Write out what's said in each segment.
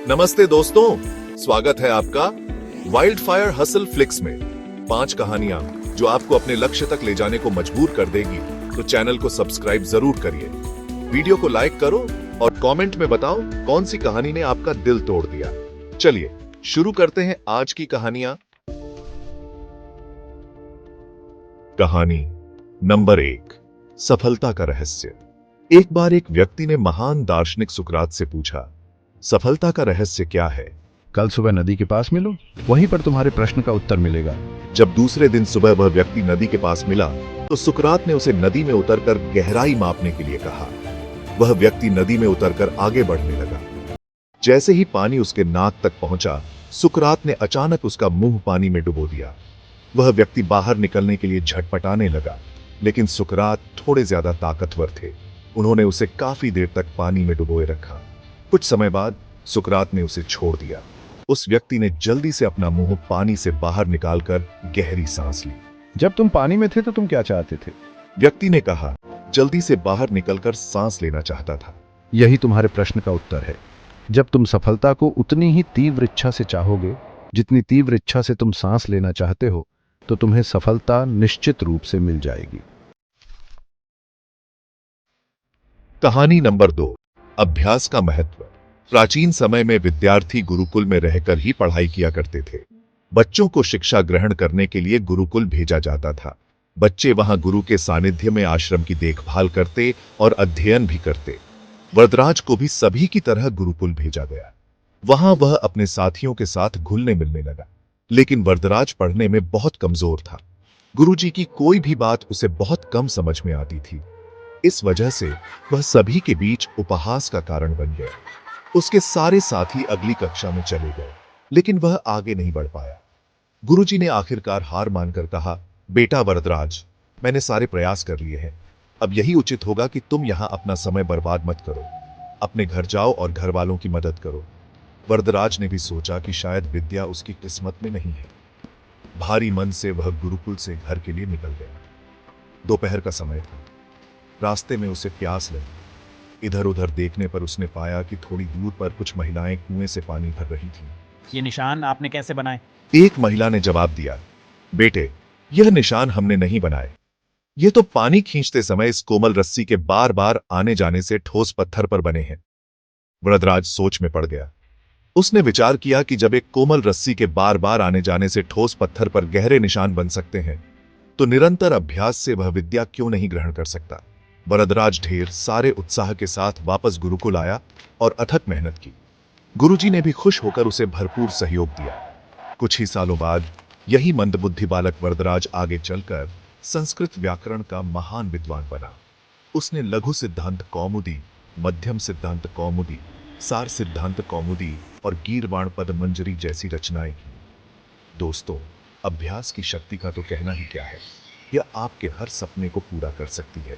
नमस्ते दोस्तों, स्वागत है आपका वाइल्ड फायर हसल फ्लिक्स में। 5 कहानियां जो आपको अपने लक्ष्य तक ले जाने को मजबूर कर देगी, तो चैनल को सब्सक्राइब जरूर करिए। वीडियो को लाइक करो और कमेंट में बताओ कौन सी कहानी ने आपका दिल तोड़ दिया। चलिए शुरू करते हैं आज की कहानियां। कहानी नंबर 1, सफलता का रहस्य। एक बार एक व्यक्ति ने महान दार्शनिक सुकरात से पूछा, सफलता का रहस्य क्या है? कल सुबह नदी के पास मिलो, वहीं पर तुम्हारे प्रश्न का उत्तर मिलेगा। जब दूसरे दिन सुबह वह व्यक्ति नदी के पास मिला तो सुकरात ने उसे नदी में उतरकर गहराई मापने के लिए कहा। वह व्यक्ति नदी में उतरकर आगे बढ़ने लगा। जैसे ही पानी उसके नाक तक पहुंचा, सुकरात ने अचानक उसका मुंह पानी में डुबो दिया। वह व्यक्ति बाहर निकलने के लिए झटपटाने लगा, लेकिन सुकरात थोड़े ज्यादा ताकतवर थे। उन्होंने उसे काफी देर तक पानी में डुबोए रखा। कुछ समय बाद सुकरात ने उसे छोड़ दिया। उस व्यक्ति ने जल्दी से अपना मुंह पानी से बाहर निकालकर गहरी सांस ली। जब तुम पानी में थे तो तुम क्या चाहते थे? व्यक्ति ने कहा, जल्दी से बाहर निकलकर सांस लेना चाहता था। यही तुम्हारे प्रश्न का उत्तर है। जब तुम सफलता को उतनी ही तीव्र इच्छा से चाहोगे जितनी तीव्र इच्छा से तुम सांस लेना चाहते हो, तो तुम्हें सफलता निश्चित रूप से मिल जाएगी। कहानी नंबर 2, अभ्यास का महत्व। प्राचीन समय में विद्यार्थी गुरुकुल में रहकर ही पढ़ाई किया करते थे। बच्चों को शिक्षा ग्रहण करने के लिए गुरुकुल भेजा जाता था। बच्चे वहां गुरु के सानिध्य में आश्रम की देखभाल करते और अध्ययन भी करते। वरदराज को भी सभी की तरह गुरुकुल भेजा गया। वहां वह अपने साथियों के साथ घुलने मिलने लगा, लेकिन वरदराज पढ़ने में बहुत कमजोर था। गुरुजी की कोई भी बात उसे बहुत कम समझ में आती थी। इस वजह से वह सभी के बीच उपहास का कारण बन गया। उसके सारे साथी अगली कक्षा में चले गए, लेकिन वह आगे नहीं बढ़ पाया। गुरुजी ने आखिरकार हार मानकर कहा, बेटा वरदराज, मैंने सारे प्रयास कर लिए हैं। अब यही उचित होगा कि तुम यहां अपना समय बर्बाद मत करो। अपने घर जाओ और घर वालों की मदद करो। वरदराज ने भी सोचा कि शायद विद्या उसकी किस्मत में नहीं है। भारी मन से वह गुरुकुल से घर के लिए निकल गया। दोपहर का समय था। रास्ते में उसे प्यास लगी। इधर उधर देखने पर उसने पाया कि थोड़ी दूर पर कुछ महिलाएं कुएं से पानी भर रही थीं। ये निशान आपने कैसे बनाए? एक महिला ने जवाब दिया, बेटे, यह निशान हमने नहीं बनाए। ये तो पानी खींचते समय इस कोमल रस्सी के बार बार आने जाने से ठोस पत्थर पर बने हैं। वरदराज सोच में पड़ गया। उसने विचार किया कि जब एक कोमल रस्सी के बार बार आने जाने से ठोस पत्थर पर गहरे निशान बन सकते हैं, तो निरंतर अभ्यास से वह विद्या क्यों नहीं ग्रहण कर सकता। वरदराज ढेर सारे उत्साह के साथ वापस गुरुकुल आया और अथक मेहनत की। गुरुजी ने भी खुश होकर उसे भरपूर सहयोग दिया। कुछ ही सालों बाद यही मंदबुद्धि बालक वरदराज आगे चलकर संस्कृत व्याकरण का महान विद्वान बना। उसने लघु सिद्धांत कौमुदी, मध्यम सिद्धांत कौमुदी, सार सिद्धांत कौमुदी और गीर्वाण पदमंजरी जैसी रचनाएं की। दोस्तों, अभ्यास की शक्ति का तो कहना ही क्या है। यह आपके हर सपने को पूरा कर सकती है।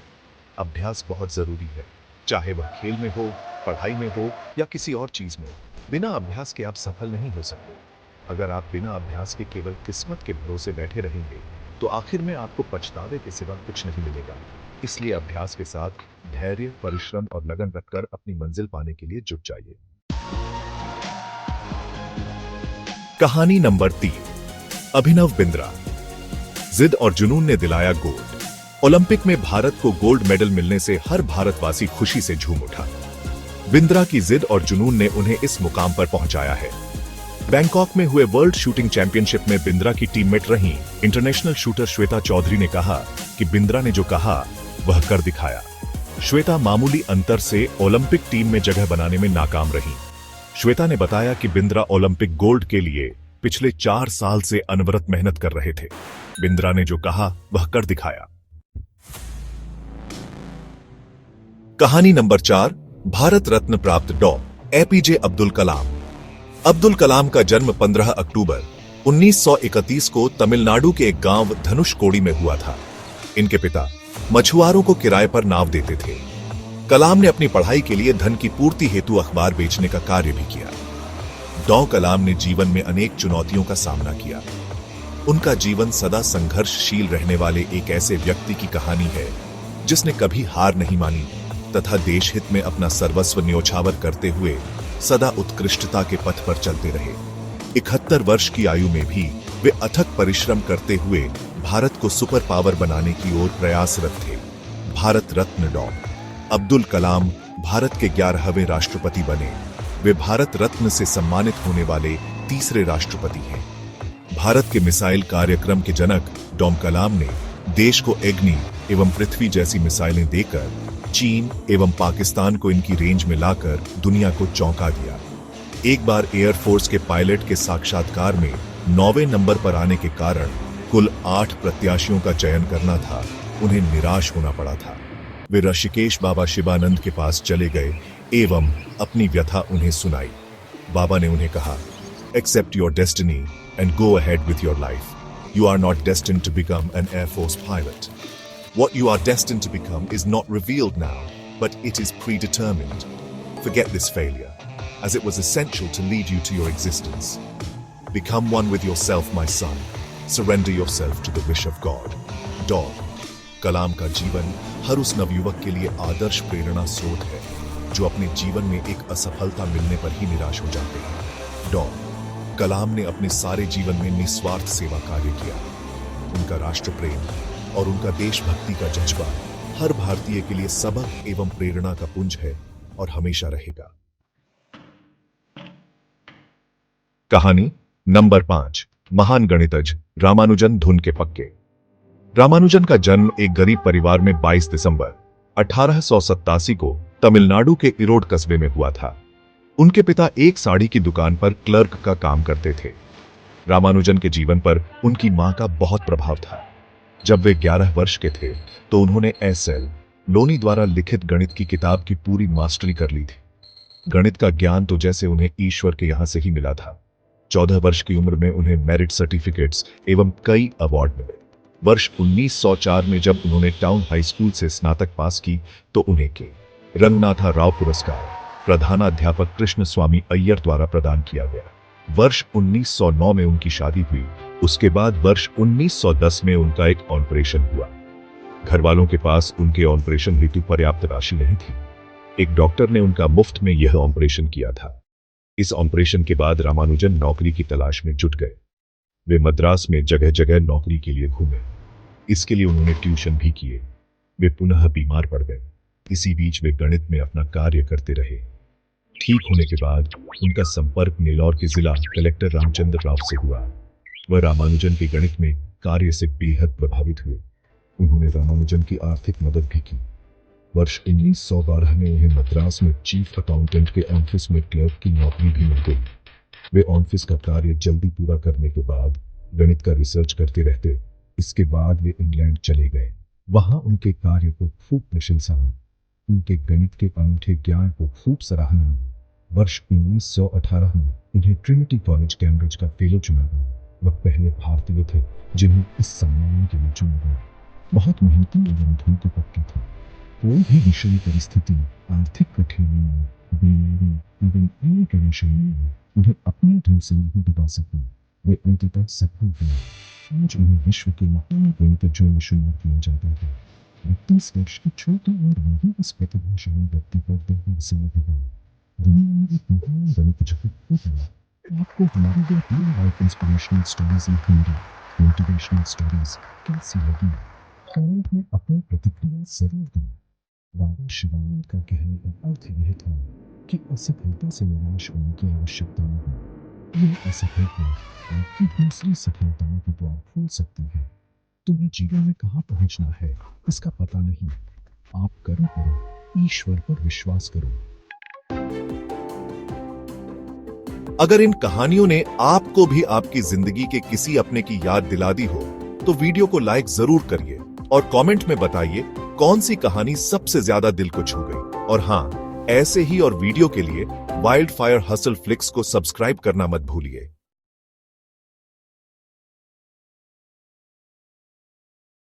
अभ्यास बहुत जरूरी है, चाहे वह खेल में हो, पढ़ाई में हो या किसी और चीज में। बिना अभ्यास के आप सफल नहीं हो सकते। अगर आप बिना अभ्यास के केवल किस्मत के भरोसे बैठे रहेंगे, तो आखिर में आपको पछतावे के सिवा कुछ नहीं मिलेगा। इसलिए अभ्यास के साथ धैर्य, परिश्रम और लगन रखकर अपनी मंजिल पाने के लिए जुट जाइए। कहानी नंबर 3, अभिनव बिंद्रा। जिद और जुनून ने दिलाया गोल्ड। ओलंपिक में भारत को गोल्ड मेडल मिलने से हर भारतवासी खुशी से झूम उठा। बिंद्रा की जिद और जुनून ने उन्हें इस मुकाम पर पहुंचाया है। बैंकॉक में हुए वर्ल्ड शूटिंग चैंपियनशिप में बिंद्रा की टीममेट रही इंटरनेशनल शूटर श्वेता चौधरी ने कहा कि बिंद्रा ने जो कहा वह कर दिखाया। श्वेता मामूली अंतर से ओलंपिक टीम में जगह बनाने में नाकाम रही। श्वेता ने बताया कि बिंद्रा ओलंपिक गोल्ड के लिए पिछले 4 साल से अनवरत मेहनत कर रहे थे। बिंद्रा ने जो कहा वह कर दिखाया। कहानी नंबर 4, भारत रत्न प्राप्त डॉ. एपीजे अब्दुल कलाम। अब्दुल कलाम का जन्म 15 अक्टूबर 1931 को तमिलनाडु के एक गांव धनुषकोडी में हुआ था। इनके पिता मछुआरों को किराए पर नाव देते थे। कलाम ने अपनी पढ़ाई के लिए धन की पूर्ति हेतु अखबार बेचने का कार्य भी किया। डॉ. कलाम ने जीवन में अनेक चुनौतियों का सामना किया। उनका जीवन सदा संघर्षशील रहने वाले एक ऐसे व्यक्ति की कहानी है जिसने कभी हार नहीं मानी तथा देश हित में अपना सर्वस्व न्योछावर करते हुए सदा उत्कृष्टता के पथ पर चलते रहे। 71 वर्ष की आयु में भी वे अथक परिश्रम करते हुए भारत को सुपर पावर बनाने की ओर प्रयासरत थे। भारत रत्न डॉ. अब्दुल कलाम भारत के 11वें राष्ट्रपति बने। वे भारत रत्न से सम्मानित होने वाले तीसरे राष्ट्रपति हैं। भारत के मिसाइल कार्यक्रम के जनक डॉ. कलाम ने देश को अग्नि एवं पृथ्वी जैसी मिसाइलें देकर चीन एवं पाकिस्तान को इनकी रेंज में लाकर दुनिया को चौंका दिया। एक बार एयरफोर्स के पायलट के साक्षात्कार में 9वें नंबर पर आने के कारण कुल 8 प्रत्याशियों का चयन करना था, उन्हें निराश होना पड़ा था। वे ऋषिकेश बाबा शिवानंद के पास चले गए एवं अपनी व्यथा उन्हें सुनाई। बाबा ने उन्हें कहा, accept your destiny and go ahead with your life. You are not destined to become an air force pilot. What you are destined to become is not revealed now, but it is predetermined. Forget this failure, as it was essential to lead you to your existence. Become one with yourself, my son. Surrender yourself to the wish of God. डॉ. कलाम का जीवन हर उस नवयुवक के लिए आदर्श प्रेरणा स्रोत है जो अपने जीवन में एक असफलता मिलने पर ही निराश हो जाते हैं। डॉ. कलाम ने अपने सारे जीवन में निस्वार्थ सेवा कार्य किया। उनका राष्ट्र प्रेम और उनका देशभक्ति का जज्बा हर भारतीय के लिए सबक एवं प्रेरणा का पुंज है और हमेशा रहेगा। कहानी नंबर 5, महान गणितज्ञ रामानुजन धुन के पक्के। रामानुजन का जन्म एक गरीब परिवार में 22 दिसंबर 1887 को तमिलनाडु के इरोड कस्बे में हुआ था। उनके पिता एक साड़ी की दुकान पर क्लर्क का काम करते थे। रामानुजन के जीवन पर उनकी मां का बहुत प्रभाव था। जब वे 11 वर्ष के थे तो उन्होंने एस.एल. लोनी द्वारा लिखित गणित की किताब की पूरी मास्टरी कर ली थी। गणित का ज्ञान तो जैसे उन्हें ईश्वर के यहां से ही मिला था। 14 वर्ष की उम्र में उन्हें मेरिट सर्टिफिकेट्स एवं कई अवार्ड मिले। वर्ष 1904 में जब उन्होंने टाउन हाई स्कूल से स्नातक पास की तो उन्हें के रंगनाथा राव पुरस्कार प्रधानाध्यापक कृष्ण स्वामी अय्यर द्वारा प्रदान किया गया। वर्ष 1909 में उनकी शादी हुई। उसके बाद वर्ष 1910 में उनका एक ऑपरेशन हुआ। घर वालों के पास उनके ऑपरेशन हेतु पर्याप्त राशि नहीं थी। एक डॉक्टर ने उनका मुफ्त में यह ऑपरेशन किया था। इस ऑपरेशन के बाद रामानुजन नौकरी की तलाश में जुट गए। वे मद्रास में जगह जगह नौकरी के लिए घूमे। इसके लिए उन्होंने ट्यूशन भी किए। वे पुनः बीमार पड़ गए। इसी बीच वे गणित में अपना कार्य करते रहे। ठीक होने के बाद उनका संपर्क नेल्लौर के जिला कलेक्टर रामचंद्र राव से हुआ। वह रामानुजन के गणित में कार्य से बेहद प्रभावित हुए। उन्होंने रामानुजन की आर्थिक मदद भी की। वर्ष 1912 में उन्हें मद्रास में चीफ अकाउंटेंट के ऑफिस में क्लर्क की नौकरी भी मिल गई। वे ऑफिस का कार्य जल्दी पूरा करने के बाद गणित का रिसर्च करते रहते। इसके बाद वे इंग्लैंड चले गए। वहां उनके कार्य को खूब प्रशंसा हुई। उनके गणित के अनूठे ज्ञान को खूब सराहना हुई। वर्ष 1918 में उन्हें ट्रिनिटी कॉलेज कैम्ब्रिज का फेलो चुना गया। वह पहले भारतीय थे जिन्हें इस सम्मान के लिए चुना गया। बहुत मेहनती एवं धुन के पक्के थे। कोई भी विषय परिस्थिति, आर्थिक कठिनाइयों, बीमारी एवं अन्य परेशानियों में उन्हें अपने ढंग से नहीं डुबा सके। वे अंततः सफल हुए। आज उन्हें विश्व के महान गणितज्ञों में शुमार किया जाता है। 32 वर्ष की छोटी उम्र में ही इस प्रतिभाशाली व्यक्ति को दिव्य सेवा दी। दुनिया में एक महान गणितज्ञ को मिला। आपको हमारी real life inspirational stories in Hindi, motivational stories कैसी लगी? कमेंट में अपनी प्रतिक्रिया जरूर दें। बाबा शिवानंद का कहने का अर्थ यह था कि असफलता से निराश होने की आवश्यकता नहीं। यह असफलता आपकी दूसरी सफलताओं के द्वार खोल सकती है। तुम्हें जीवन में कहाँ पहुँचना है इसका पता नहीं। आप कर्म करो, ईश्वर पर विश्वास करो। अगर इन कहानियों ने आपको भी आपकी जिंदगी के किसी अपने की याद दिला दी हो तो वीडियो को लाइक जरूर करिए और कमेंट में बताइए कौन सी कहानी सबसे ज्यादा दिल को छू गई। और हाँ, ऐसे ही और वीडियो के लिए वाइल्ड फायर हसल फ्लिक्स को सब्सक्राइब करना मत भूलिए।